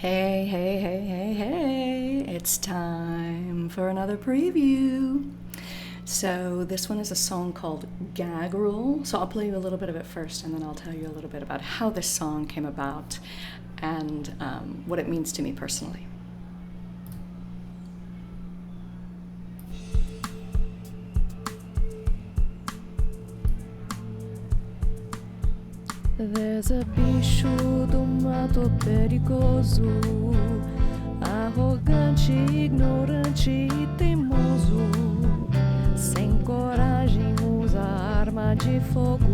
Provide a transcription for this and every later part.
Hey, hey, hey, hey, hey, it's time for another preview. So, this one is a song called Gag Rule. So, I'll play you a little bit of it first, and then I'll tell you a little bit about how this song came about and what it means to me personally. There's a bicho do mato perigoso, arrogante, ignorante e teimoso. Sem coragem usa arma de fogo,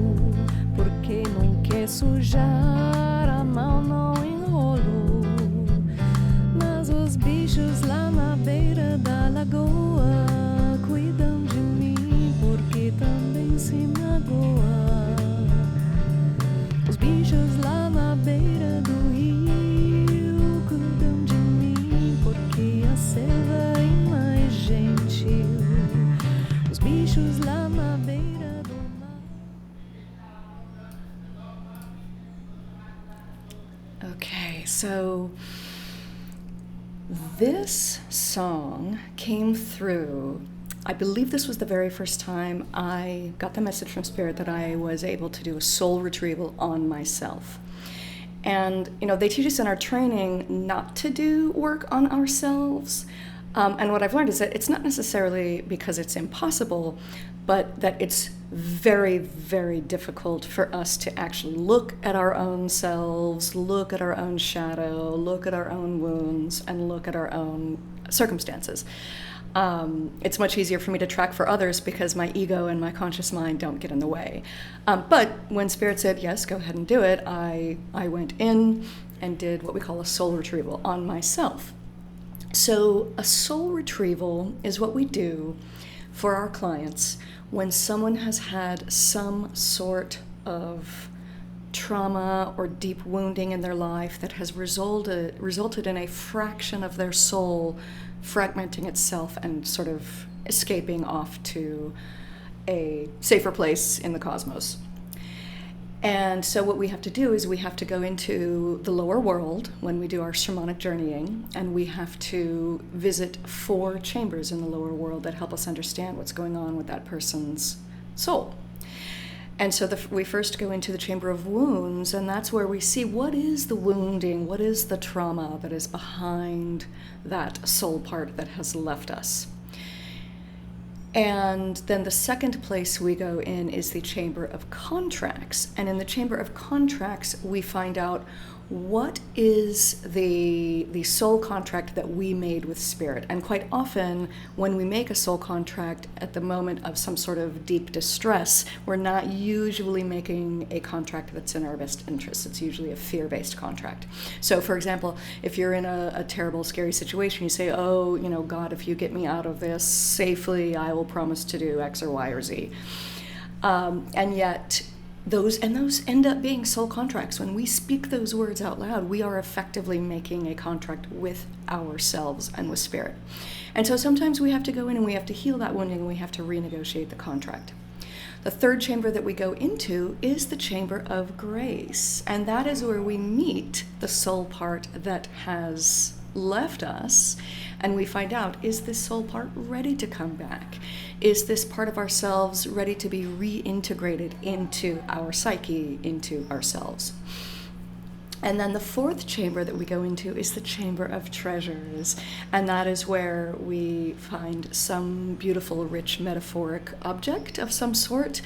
porque não quer sujar a mão no enrolo. Mas os bichos lá na beira da lagoa cuidam de mim, porque também se magoa. Os bichos lá na beira do rio cuidam de mim, porque a selva é mais gentil. Os bichos lá na beira do mar. Okay, so this song came through. I believe this was the very first time I got the message from Spirit that I was able to do a soul retrieval on myself. And, they teach us in our training not to do work on ourselves. And what I've learned is that it's not necessarily because it's impossible, but that it's very, very difficult for us to actually look at our own selves, look at our own shadow, look at our own wounds, and look at our own circumstances. It's much easier for me to track for others because my ego and my conscious mind don't get in the way. But when Spirit said, yes, go ahead and do it, I went in and did what we call a soul retrieval on myself. So a soul retrieval is what we do for our clients when someone has had some sort of trauma or deep wounding in their life that has resulted in a fraction of their soul fragmenting itself and sort of escaping off to a safer place in the cosmos. And so what we have to do is we have to go into the lower world when we do our shamanic journeying, and we have to visit 4 chambers in the lower world that help us understand what's going on with that person's soul. And so we first go into the chamber of wounds, and that's where we see what is the wounding, what is the trauma that is behind that soul part that has left us. And then the second place we go in is the chamber of contracts. And in the chamber of contracts, we find out what is the soul contract that we made with Spirit. And quite often, when we make a soul contract at the moment of some sort of deep distress, we're not usually making a contract that's in our best interest. It's usually a fear-based contract. So, for example, if you're in a terrible, scary situation, you say, oh, God, if you get me out of this safely, I will promise to do X or Y or Z. And yet, those end up being soul contracts. When we speak those words out loud, we are effectively making a contract with ourselves and with Spirit. And so sometimes we have to go in and we have to heal that wounding and we have to renegotiate the contract. The third chamber that we go into is the chamber of grace. And that is where we meet the soul part that has left us, and we find out, is this soul part ready to come back? Is this part of ourselves ready to be reintegrated into our psyche, into ourselves? And then the fourth chamber that we go into is the chamber of treasures, and that is where we find some beautiful, rich, metaphoric object of some sort,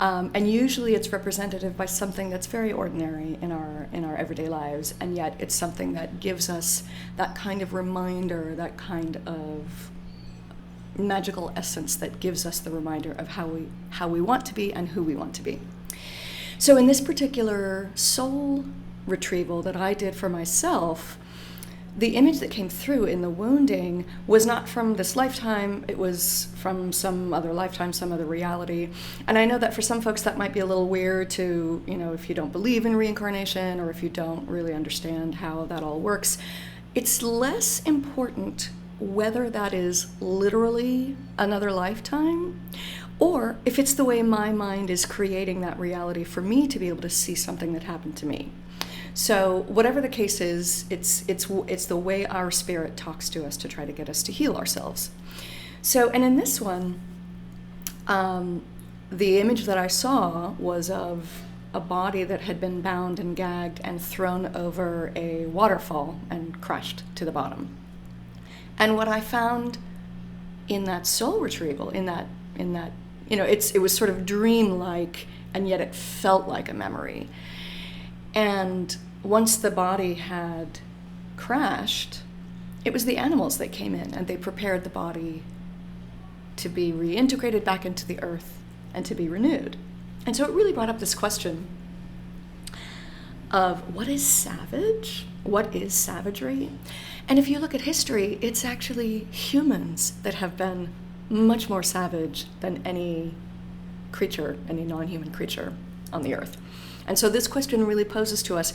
and usually it's representative by something that's very ordinary in our everyday lives, and yet it's something that gives us that kind of reminder, that kind of magical essence that gives us the reminder of how we want to be and who we want to be. So in this particular soul retrieval that I did for myself, the image that came through in the wounding was not from this lifetime, it was from some other lifetime, some other reality. And I know that for some folks that might be a little weird to, if you don't believe in reincarnation or if you don't really understand how that all works. It's less important whether that is literally another lifetime or if it's the way my mind is creating that reality for me to be able to see something that happened to me. So whatever the case is, it's the way our spirit talks to us to try to get us to heal ourselves. So, and in this one, the image that I saw was of a body that had been bound and gagged and thrown over a waterfall and crushed to the bottom. And what I found in that soul retrieval, in that, it was sort of dreamlike, and yet it felt like a memory. And once the body had crashed, it was the animals that came in and they prepared the body to be reintegrated back into the earth and to be renewed. And so it really brought up this question of what is savage? What is savagery? And if you look at history, it's actually humans that have been much more savage than any creature, any non-human creature on the earth. And so this question really poses to us,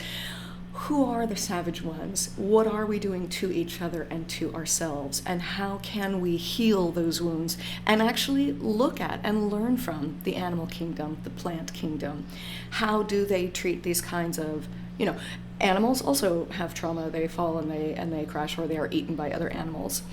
who are the savage ones? What are we doing to each other and to ourselves? And how can we heal those wounds and actually look at and learn from the animal kingdom, the plant kingdom? How do they treat these kinds of, animals also have trauma. They fall and they crash, or they are eaten by other animals.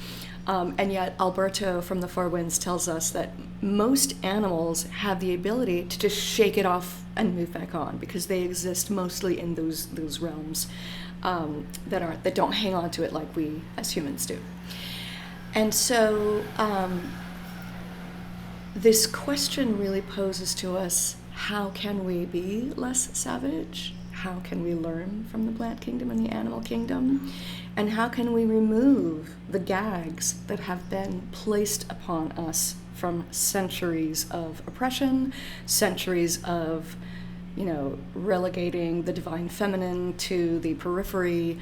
And yet Alberto from the Four Winds tells us that most animals have the ability to just shake it off and move back on, because they exist mostly in those realms that don't hang on to it like we as humans do. And so this question really poses to us, how can we be less savage? How can we learn from the plant kingdom and the animal kingdom? And how can we remove the gags that have been placed upon us from centuries of oppression, centuries of, relegating the divine feminine to the periphery?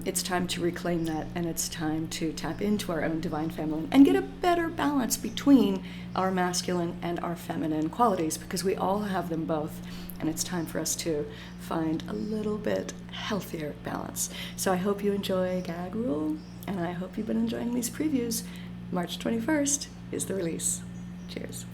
It's time to reclaim that, and it's time to tap into our own divine feminine and get a better balance between our masculine and our feminine qualities, because we all have them both. And it's time for us to find a little bit healthier balance. So I hope you enjoy Gag Rule, and I hope you've been enjoying these previews. March 21st is the release. Cheers.